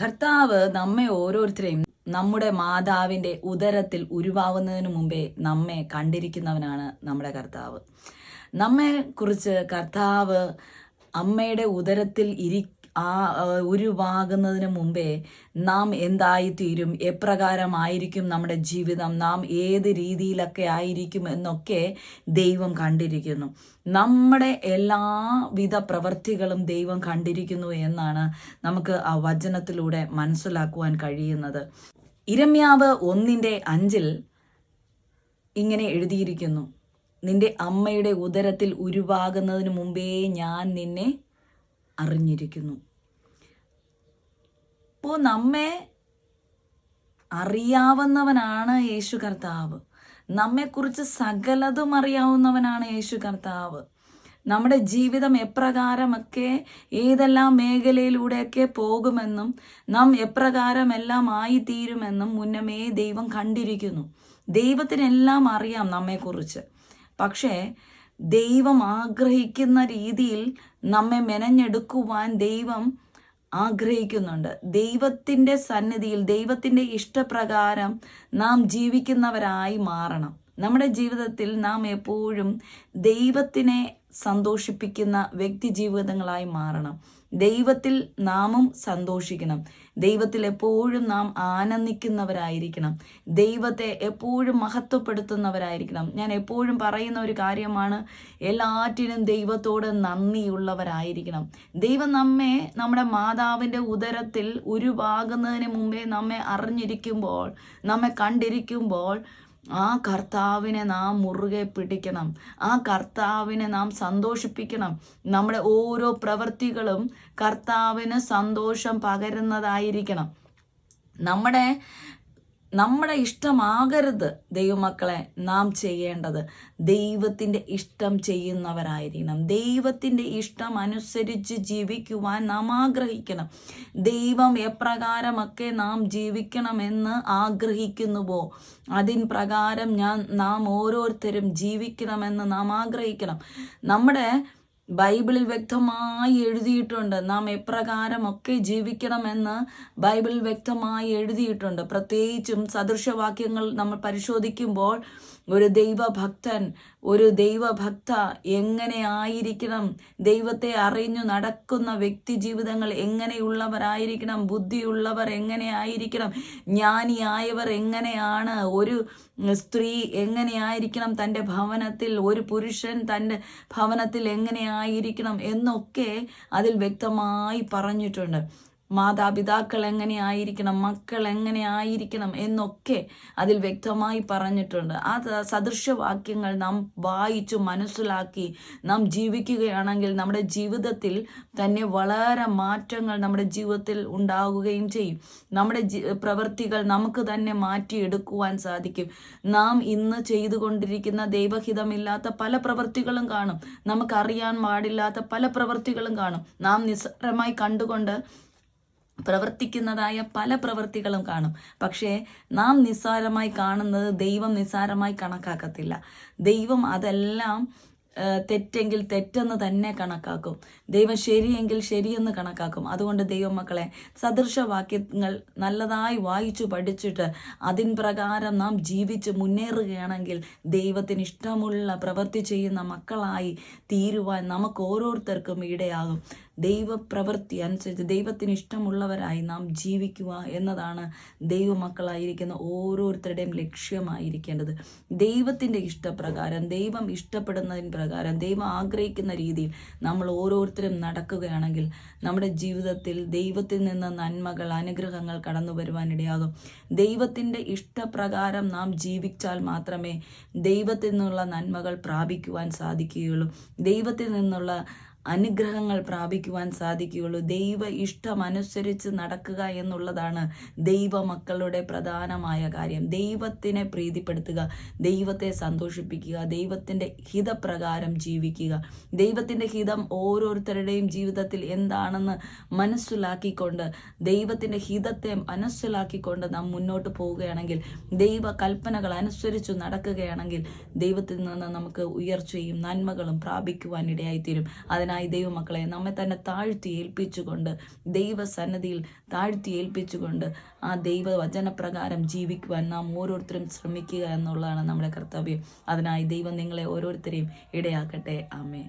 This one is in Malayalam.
കർത്താവ് നമ്മെ ഓരോരുത്തരെയും നമ്മുടെ മാതാവിൻ്റെ ഉദരത്തിൽ ഉരുവാകുന്നതിന് മുമ്പേ നമ്മെ കണ്ടിരിക്കുന്നവനാണ് നമ്മുടെ കർത്താവ്. നമ്മെ കുറിച്ച് കർത്താവ് അമ്മയുടെ ഉദരത്തിൽ ഉരുവാകുന്നതിന് മുമ്പേ നാം എന്തായിത്തീരും, എപ്രകാരമായിരിക്കും നമ്മുടെ ജീവിതം, നാം ഏത് രീതിയിലൊക്കെ ആയിരിക്കും എന്നൊക്കെ ദൈവം കണ്ടിരിക്കുന്നു. നമ്മുടെ എല്ലാവിധ പ്രവൃത്തികളും ദൈവം കണ്ടിരിക്കുന്നു എന്നാണ് നമുക്ക് ആ വചനത്തിലൂടെ മനസ്സിലാക്കുവാൻ കഴിയുന്നത്. ഇരമ്യാവ് 1:5 ഇങ്ങനെ എഴുതിയിരിക്കുന്നു: നിന്റെ അമ്മയുടെ ഉദരത്തിൽ ഉരുവാകുന്നതിന് മുമ്പേ ഞാൻ നിന്നെ അറിഞ്ഞിരിക്കുന്നു. അപ്പോൾ നമ്മെ അറിയാവുന്നവനാണ് യേശു കർത്താവ്. നമ്മെക്കുറിച്ച് സകലതും അറിയാവുന്നവനാണ് യേശു കർത്താവ്. നമ്മുടെ ജീവിതം എപ്രകാരമൊക്കെ ഏതെല്ലാം മേഖലയിലൂടെയൊക്കെ പോകുമെന്നും നാം എപ്രകാരമെല്ലാം ആയിത്തീരുമെന്നും മുന്നമേ ദൈവം കണ്ടിരിക്കുന്നു. ദൈവത്തിനെല്ലാം അറിയാം നമ്മെക്കുറിച്ച്. പക്ഷേ ദൈവം ആഗ്രഹിക്കുന്ന രീതിയിൽ നമ്മെ മെനഞ്ഞെടുക്കുവാൻ ദൈവം ആഗ്രഹിക്കുന്നുണ്ട്. ദൈവത്തിൻ്റെ സന്നിധിയിൽ ദൈവത്തിൻ്റെ ഇഷ്ടപ്രകാരം നാം ജീവിക്കുന്നവരായി മാറണം. നമ്മുടെ ജീവിതത്തിൽ നാം എപ്പോഴും ദൈവത്തിനെ സന്തോഷിപ്പിക്കുന്ന വ്യക്തി ജീവിതങ്ങളായി മാറണം. ദൈവത്തിൽ നാമും സന്തോഷിക്കണം. ദൈവത്തിൽ എപ്പോഴും നാം ആനന്ദിക്കുന്നവരായിരിക്കണം. ദൈവത്തെ എപ്പോഴും മഹത്വപ്പെടുത്തുന്നവരായിരിക്കണം. ഞാൻ എപ്പോഴും പറയുന്ന ഒരു കാര്യമാണ്, എല്ലാറ്റിനും ദൈവത്തോട് നന്ദിയുള്ളവരായിരിക്കണം. ദൈവം നമ്മെ നമ്മുടെ മാതാവിൻ്റെ ഉദരത്തിൽ ഉരുവാകുന്നതിന് മുമ്പേ നമ്മെ അറിഞ്ഞിരിക്കുമ്പോൾ, നമ്മെ കണ്ടിരിക്കുമ്പോൾ ആ കർത്താവിനെ നാം മുറുകെ പിടിക്കണം. ആ കർത്താവിനെ നാം സന്തോഷിപ്പിക്കണം. നമ്മുടെ ഓരോ പ്രവൃത്തികളും കർത്താവിന് സന്തോഷം പകരുന്നതായിരിക്കണം. നമ്മുടെ ഇഷ്ടമാകരുത് ദൈവമക്കളെ നാം ചെയ്യേണ്ടത്. ദൈവത്തിൻ്റെ ഇഷ്ടം ചെയ്യുന്നവരായിരിക്കണം. ദൈവത്തിൻ്റെ ഇഷ്ടം അനുസരിച്ച് ജീവിക്കുവാൻ നാം ആഗ്രഹിക്കണം. ദൈവം എപ്രകാരമൊക്കെ നാം ജീവിക്കണമെന്ന് ആഗ്രഹിക്കുന്നുവോ അതിൻ പ്രകാരം നാം ഓരോരുത്തരും ജീവിക്കണമെന്ന് നാം ആഗ്രഹിക്കണം. നമ്മുടെ ബൈബിളിൽ വ്യക്തമായി എഴുതിയിട്ടുണ്ട് നാം എപ്രകാരമൊക്കെ ജീവിക്കണമെന്ന്. ബൈബിളിൽ വ്യക്തമായി എഴുതിയിട്ടുണ്ട്. പ്രത്യേകിച്ചും സദൃശവാക്യങ്ങൾ നമ്മൾ പരിശോധിക്കുമ്പോൾ ഒരു ദൈവഭക്ത എങ്ങനെ ആയിരിക്കണം, ദൈവത്തെ അറിഞ്ഞു നടക്കുന്ന വ്യക്തി ജീവിതങ്ങൾ എങ്ങനെയുള്ളവരായിരിക്കണം, ബുദ്ധിയുള്ളവർ എങ്ങനെയായിരിക്കണം, ജ്ഞാനിയായവർ എങ്ങനെയാണ്, ഒരു സ്ത്രീ എങ്ങനെയായിരിക്കണം തൻ്റെ ഭവനത്തിൽ, ഒരു പുരുഷൻ തൻ്റെ ഭവനത്തിൽ എങ്ങനെയായിരിക്കണം എന്നൊക്കെ അതിൽ വ്യക്തമായി പറഞ്ഞിട്ടുണ്ട്. മാതാപിതാക്കൾ എങ്ങനെയായിരിക്കണം, മക്കൾ എങ്ങനെയായിരിക്കണം എന്നൊക്കെ അതിൽ വ്യക്തമായി പറഞ്ഞിട്ടുണ്ട്. ആ സദൃശവാക്യങ്ങൾ നാം വായിച്ചു മനസ്സിലാക്കി നാം ജീവിക്കുകയാണെങ്കിൽ നമ്മുടെ ജീവിതത്തിൽ തന്നെ വളരെ മാറ്റങ്ങൾ നമ്മുടെ ജീവിതത്തിൽ ഉണ്ടാവുകയും ചെയ്യും. നമ്മുടെ പ്രവൃത്തികൾ നമുക്ക് തന്നെ മാറ്റിയെടുക്കുവാൻ സാധിക്കും. നാം ഇന്ന് ചെയ്തുകൊണ്ടിരിക്കുന്ന ദൈവഹിതമില്ലാത്ത പല പ്രവൃത്തികളും കാണും. നമുക്കറിയാൻ പാടില്ലാത്ത പല പ്രവൃത്തികളും കാണും. നാം നിസ്സാരമായി കണ്ടുകൊണ്ട് പ്രവർത്തിക്കുന്നതായ പല പ്രവൃത്തികളും കാണും. പക്ഷേ നാം നിസ്സാരമായി കാണുന്നത് ദൈവം നിസ്സാരമായി കണക്കാക്കത്തില്ല. ദൈവം അതെല്ലാം തെറ്റെങ്കിൽ തെറ്റെന്ന് തന്നെ കണക്കാക്കും. ദൈവം ശരിയെങ്കിൽ ശരിയെന്ന് കണക്കാക്കും. അതുകൊണ്ട് ദൈവമക്കളെ, സദൃശവാക്യങ്ങൾ നല്ലതായി വായിച്ചു പഠിച്ചിട്ട് അതിൻ പ്രകാരം നാം ജീവിച്ച് മുന്നേറുകയാണെങ്കിൽ ദൈവത്തിന് ഇഷ്ടമുള്ള പ്രവൃത്തി ചെയ്യുന്ന മക്കളായി തീരുവാൻ നമുക്ക് ഓരോരുത്തർക്കും ഇടയാകും. ദൈവപ്രവൃത്തി അനുസരിച്ച് ദൈവത്തിന് ഇഷ്ടമുള്ളവരായി നാം ജീവിക്കുക എന്നതാണ് ദൈവമക്കളായിരിക്കുന്ന ഓരോരുത്തരുടെയും ലക്ഷ്യമായിരിക്കേണ്ടത്. ദൈവത്തിൻ്റെ ഇഷ്ടപ്രകാരം, ദൈവം ഇഷ്ടപ്പെടുന്നതിന് പ്രകാരം, ദൈവം ആഗ്രഹിക്കുന്ന രീതിയിൽ നമ്മൾ ഓരോരുത്തരും നടക്കുകയാണെങ്കിൽ നമ്മുടെ ജീവിതത്തിൽ ദൈവത്തിൽ നിന്ന് നന്മകൾ, അനുഗ്രഹങ്ങൾ കടന്നു വരുവാനിടയാകും. ദൈവത്തിൻ്റെ ഇഷ്ടപ്രകാരം നാം ജീവിച്ചാൽ മാത്രമേ ദൈവത്തിൽ നിന്നുള്ള നന്മകൾ പ്രാപിക്കുവാൻ സാധിക്കുകയുള്ളൂ. ദൈവത്തിൽ നിന്നുള്ള അനുഗ്രഹങ്ങൾ പ്രാപിക്കുവാൻ സാധിക്കുകയുള്ളൂ. ദൈവ ഇഷ്ടമനുസരിച്ച് നടക്കുക എന്നുള്ളതാണ് ദൈവമക്കളുടെ പ്രധാനമായ കാര്യം. ദൈവത്തിനെ പ്രീതിപ്പെടുത്തുക, ദൈവത്തെ സന്തോഷിപ്പിക്കുക, ദൈവത്തിൻ്റെ ഹിതപ്രകാരം ജീവിക്കുക. ദൈവത്തിൻ്റെ ഹിതം ഓരോരുത്തരുടെയും ജീവിതത്തിൽ എന്താണെന്ന് മനസ്സിലാക്കിക്കൊണ്ട്, ദൈവത്തിൻ്റെ ഹിതത്തെ മനസ്സിലാക്കിക്കൊണ്ട് നാം മുന്നോട്ട് പോവുകയാണെങ്കിൽ, ദൈവ കൽപ്പനകൾ അനുസരിച്ച് നടക്കുകയാണെങ്കിൽ ദൈവത്തിൽ നിന്ന് നമുക്ക് ഉയർച്ചയും നന്മകളും പ്രാപിക്കുവാൻ ഇടയായിത്തീരും. അതിനാൽ അതിനായി ദൈവമക്കളെ നമ്മെ തന്നെ താഴ്ത്തി ഏൽപ്പിച്ചുകൊണ്ട്, ദൈവസന്നിധിയിൽ താഴ്ത്തി ഏൽപ്പിച്ചുകൊണ്ട് ആ ദൈവവചനപ്രകാരം ജീവിക്കുവാൻ നാം ഓരോരുത്തരും ശ്രമിക്കുക എന്നുള്ളതാണ് നമ്മുടെ കർത്തവ്യം. അതിനായി ദൈവം നിങ്ങളെ ഓരോരുത്തരെയും ഇടയാക്കട്ടെ. ആമേൻ.